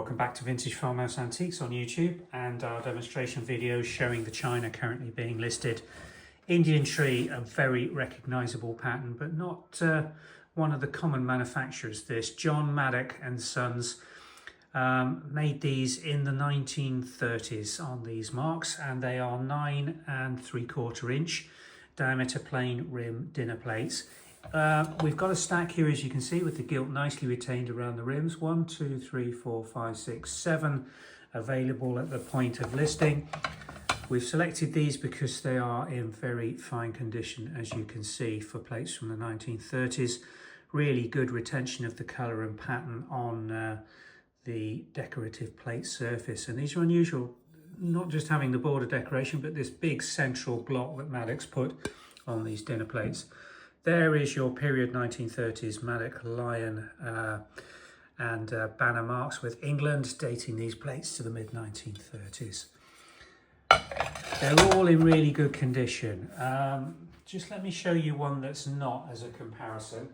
Welcome back to Vintage Farmhouse Antiques on YouTube and our demonstration videos showing the china currently being listed. Indian tree, a very recognisable pattern, but not one of the common manufacturers. This John Maddock and Sons made these in the 1930s on these marks, and they are 9 3/4 inch diameter plain rim dinner plates. We've got a stack here, as you can see, with the gilt nicely retained around the rims. 1, 2, 3, 4, 5, 6, 7 available at the point of listing. We've selected these because they are in very fine condition, as you can see, for plates from the 1930s. Really good retention of the colour and pattern on the decorative plate surface. And these are unusual, not just having the border decoration, but this big central block that Maddock's put on these dinner plates. There is your period 1930s Maddock Lion and banner marks with England, dating these plates to the mid-1930s. They're all in really good condition. Just let me show you one that's not as a comparison.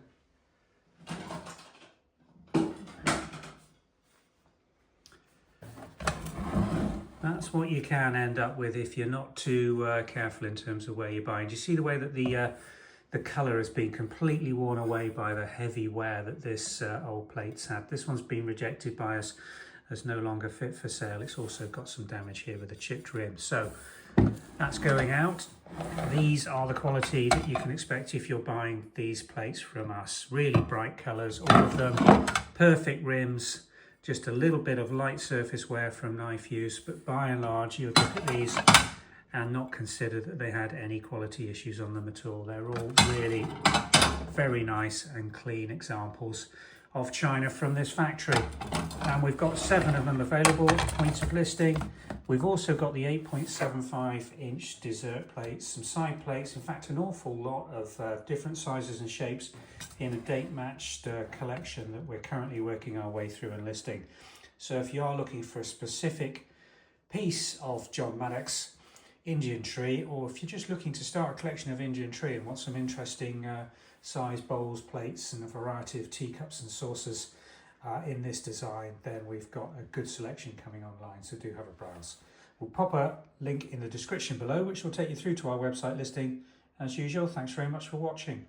That's what you can end up with if you're not too careful in terms of where you're buying. Do you see the way that the colour has been completely worn away by the heavy wear that this old plate's had? This one's been rejected by us as no longer fit for sale. It's also got some damage here with a chipped rim. So that's going out. These are the quality that you can expect if you're buying these plates from us. Really bright colours, all of them. Perfect rims. Just a little bit of light surface wear from knife use, but by and large, you'll look at these and not consider that they had any quality issues on them at all. They're all really very nice and clean examples of china from this factory. And we've got 7 of them available at the point of listing. We've also got the 8.75 inch dessert plates, some side plates, in fact an awful lot of different sizes and shapes in a date matched collection that we're currently working our way through and listing. So if you are looking for a specific piece of John Maddock's Indian tree, or if you're just looking to start a collection of Indian tree and want some interesting size bowls, plates and a variety of teacups and saucers in this design, then we've got a good selection coming online, so do have a browse. We'll pop a link in the description below which will take you through to our website listing. As usual, thanks very much for watching.